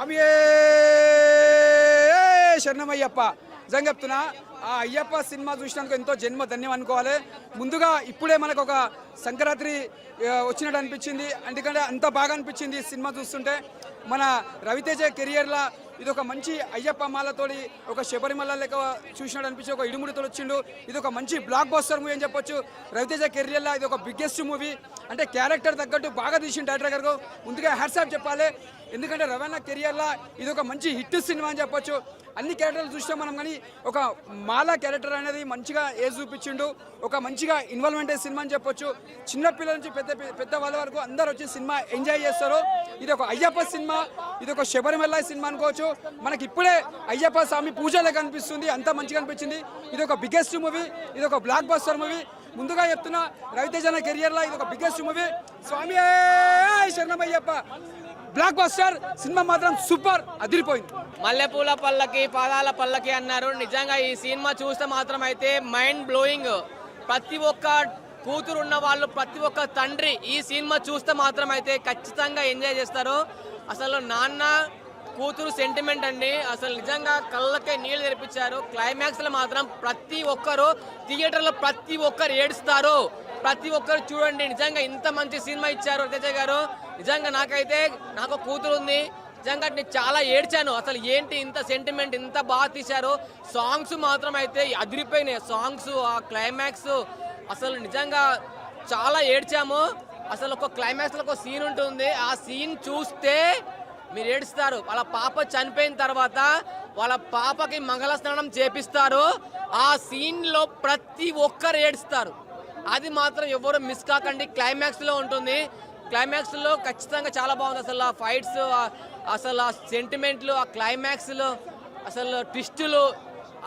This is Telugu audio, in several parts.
స్వామి శరణమయ్యప్ప. నిజంగా చెప్తున్నా, ఆ అయ్యప్ప సినిమా చూసినందుకు ఎంతో జన్మ ధన్యం అనుకోవాలి. ముందుగా ఇప్పుడే మనకు ఒక సంక్రాంతి వచ్చినట్టు అనిపించింది, ఎందుకంటే అంత బాగా అనిపించింది సినిమా చూస్తుంటే. మన రవితేజ కెరియర్లో ఇది ఒక మంచి అయ్యప్ప మాలతోటి ఒక శబరిమల లెక్క చూసినట్టు అనిపించి ఒక ఇడుముడితో వచ్చిండు. ఇది ఒక మంచి బ్లాక్ బస్టర్ మూవీ అని చెప్పొచ్చు. రవితేజ కెరియర్లో ఇది ఒక బిగ్గెస్ట్ మూవీ. అంటే క్యారెక్టర్ తగ్గట్టు బాగా తీసిన డైరెక్టర్ గారు ముందుగా హ్యాట్సాప్ చెప్పాలి. ఎందుకంటే రవణ కెరియర్లో ఇది ఒక మంచి హిట్ సినిమా అని చెప్పొచ్చు. అన్ని క్యారెక్టర్లు చూస్తాం మనం, కానీ ఒక మాలా క్యారెక్టర్ అనేది మంచిగా ఏజ్ చూపించిండు. ఒక మంచిగా ఇన్వాల్వ్మెంట్ అయ్యే సినిమా అని చెప్పొచ్చు. చిన్నపిల్లల నుంచి పెద్ద వాళ్ళ వరకు అందరూ వచ్చి సినిమా ఎంజాయ్ చేస్తారు. ఇది ఒక అయ్యప్ప సినిమా, ఇది ఒక శబరిమల సినిమా అనుకోవచ్చు. మనకి ఇప్పుడే అయ్యప్ప స్వామి పూజలే కనిపిస్తుంది, అంత మంచిగా అనిపించింది. ఇది ఒక బిగ్గెస్ట్ మూవీ, ఇది ఒక బ్లాక్ బస్టర్ మూవీ. ముందుగా చెప్తున్నా, రవితేజ కెరియర్లో ఇది ఒక బిగ్గెస్ట్ మూవీ. స్వామి శరణమయ్యప్ప బ్లాక్ బస్టర్ సినిమా మాత్రం సూపర్, అదిరిపోయింది. మల్లెపూల పల్లకి పాదాల పల్లకి అన్నారు. నిజంగా ఈ సినిమా చూస్తే మాత్రం అయితే మైండ్ బ్లోయింగ్. ప్రతి ఒక్క కూతురు ఉన్న వాళ్ళు, ప్రతి ఒక్క తండ్రి ఈ సినిమా చూస్తే మాత్రం అయితే ఖచ్చితంగా ఎంజాయ్ చేస్తారు. అసలు నాన్న కూతురు సెంటిమెంట్ అండి, అసలు నిజంగా కళ్ళకే నీళ్లు తెరిపించారు. క్లైమాక్స్లో మాత్రం ప్రతి ఒక్కరు థియేటర్లో ప్రతి ఒక్కరు ఏడుస్తారు. ప్రతి ఒక్కరు చూడండి, నిజంగా ఇంత మంచి సినిమా ఇచ్చారు రవితేజ గారు. నిజంగా నాకు కూతురు ఉంది, నిజంగా నేను చాలా ఏడ్చాను. అసలు ఏంటి ఇంత సెంటిమెంట్, ఇంత బాగా తీశారు. సాంగ్స్ మాత్రం అయితే అదిరిపోయినాయి. సాంగ్స్, ఆ క్లైమాక్స్ అసలు నిజంగా చాలా ఏడ్చాము. అసలు ఒక క్లైమాక్స్లో ఒక సీన్ ఉంటుంది, ఆ సీన్ చూస్తే మీరు ఏడుస్తారు. వాళ్ళ పాప చనిపోయిన తర్వాత వాళ్ళ పాపకి మంగళ స్నానం చేపిస్తారు. ఆ సీన్లో ప్రతి ఒక్కరు ఏడుస్తారు. అది మాత్రం ఎవరు మిస్ కాకండి. క్లైమాక్స్లో ఉంటుంది. క్లైమాక్స్లో ఖచ్చితంగా చాలా బాగుంది. అసలు ఆ ఫైట్స్, అసలు ఆ సెంటిమెంట్లు, ఆ క్లైమాక్స్లో అసలు ట్విస్టులు,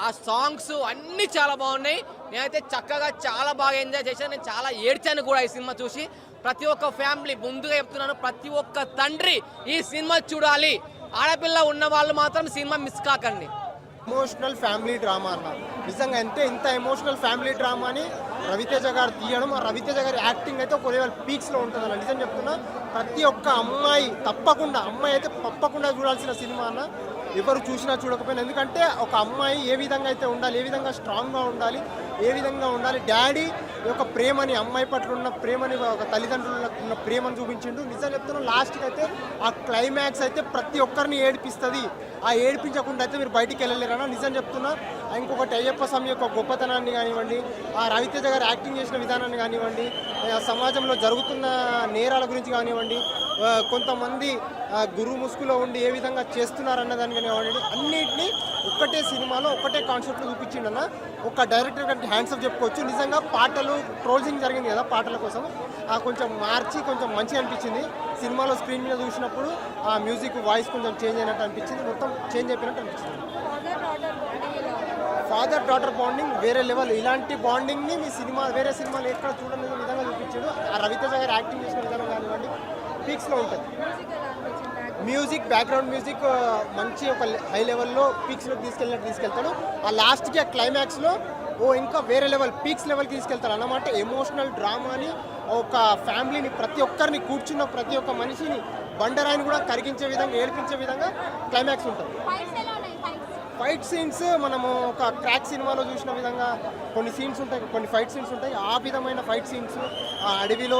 ఆ సాంగ్స్ అన్నీ చాలా బాగున్నాయి. నేనైతే చక్కగా చాలా బాగా ఎంజాయ్ చేశాను. నేను చాలా ఏడ్చాను కూడా ఈ సినిమా చూసి. ప్రతి ఒక్క ఫ్యామిలీ, ముందుగా చెప్తున్నాను, ప్రతి ఒక్క తండ్రి ఈ సినిమా చూడాలి. ఆడపిల్ల ఉన్న వాళ్ళు మాత్రం సినిమా మిస్ కాకండి. ఎమోషనల్ ఫ్యామిలీ డ్రామా అన్నారు. నిజంగా ఇంత ఎమోషనల్ ఫ్యామిలీ డ్రామాని రవితేజ గారు తీయడం, ఆ రవితేజ గారి యాక్టింగ్ అయితే ఒక లెవెల్ పీక్స్లో ఉంటుంది అన్న. నిజం చెప్తున్నా, ప్రతి ఒక్క అమ్మాయి అయితే తప్పకుండా చూడాల్సిన సినిమా అన్న. ఎవరు చూసినా చూడకపోయినా, ఎందుకంటే ఒక అమ్మాయి ఏ విధంగా అయితే ఉండాలి, ఏ విధంగా స్ట్రాంగ్గా ఉండాలి, ఏ విధంగా ఉండాలి, డాడీ యొక్క ప్రేమని, అమ్మాయి పట్ల ఉన్న ప్రేమని, ఒక తల్లిదండ్రులకు ఉన్న ప్రేమను చూపించిండు. నిజం చెప్తున్నాం, లాస్ట్కి అయితే ఆ క్లైమాక్స్ అయితే ప్రతి ఒక్కరిని ఏడిపిస్తుంది. ఆ ఏడిపించకుండా అయితే మీరు బయటికి వెళ్ళలేరన్నా. నిజం చెప్తున్నా. ఇంకొకటి అయ్యప్ప స్వామి యొక్క గొప్పతనాన్ని కానివ్వండి, ఆ రవితేజ గారు యాక్టింగ్ చేసిన విధానాన్ని కానివ్వండి, సమాజంలో జరుగుతున్న నేరాల గురించి కానివ్వండి, కొంతమంది గురు ముసుగులో ఉండి ఏ విధంగా చేస్తున్నారన్న దాన్ని కానివ్వండి, అన్నింటినీ ఒక్కటే సినిమాలో ఒకటే కాన్సెప్ట్లో చూపించిండన్న. ఒక డైరెక్టర్ గారికి హ్యాండ్స్ అప్ చెప్పుకోవచ్చు. నిజంగా పాటలు ట్రోల్సింగ్ జరిగింది కదా, పాటల కోసం కొంచెం మార్చి కొంచెం మంచిగా అనిపించింది. సినిమాలో స్క్రీన్ మీద చూసినప్పుడు ఆ మ్యూజిక్ వాయిస్ కొంచెం చేంజ్ అయినట్టు అనిపించింది, మొత్తం చేంజ్ అయిపోయినట్టు అనిపించింది. ఫాదర్ డాటర్ బాండింగ్ వేరే లెవెల్. ఇలాంటి బాండింగ్ని మీ వేరే సినిమాలు ఎక్కడ చూడని విధంగా చూపించాడు. ఆ రవితేజ గారు యాక్టింగ్ చేసిన విధానం కానివ్వండి పీక్స్లో ఉంటుంది. మ్యూజిక్, బ్యాక్గ్రౌండ్ మ్యూజిక్ మంచి ఒక హై లెవెల్లో పీక్స్లోకి తీసుకెళ్తాడు. ఆ లాస్ట్కి ఆ క్లైమాక్స్లో ఇంకా వేరే లెవెల్, పీక్స్ లెవెల్కి తీసుకెళ్తాడు అన్నమాట. ఎమోషనల్ డ్రామాని, ఒక ఫ్యామిలీని, ప్రతి ఒక్కరిని, కూర్చున్న ప్రతి ఒక్క మనిషిని, బండరాయిని కూడా కరిగించే విధంగా, ఏడిపించే విధంగా క్లైమాక్స్ ఉంటుంది. ఫైట్ సీన్స్ మనము ఒక క్రాక్ సినిమాలో చూసిన విధంగా కొన్ని సీన్స్ ఉంటాయి, కొన్ని ఫైట్ సీన్స్ ఉంటాయి. ఆ విధమైన ఫైట్ సీన్స్, ఆ అడవిలో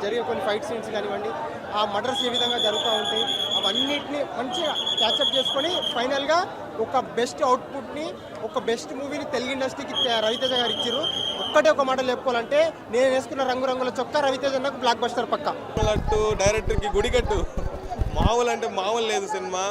జరిగే కొన్ని ఫైట్ సీన్స్ కానివ్వండి, ఆ మర్డర్స్ ఏ విధంగా జరుగుతూ ఉంటాయి, అవన్నిటిని మంచిగా క్యాచప్ చేసుకొని ఫైనల్గా ఒక బెస్ట్ అవుట్పుట్ని, ఒక బెస్ట్ మూవీని తెలుగు ఇండస్ట్రీకి రవితేజ గారు ఇచ్చారు. ఒక్కటే ఒక మాటలు చెప్పుకోవాలంటే, నేను వేసుకున్న రంగురంగుల చొక్కా రవితేజ నాకు బ్లాక్ బస్టర్ పక్క. డైరెక్టర్కి గుడికట్టు. మామూలు అంటే మామూలు లేదు సినిమా.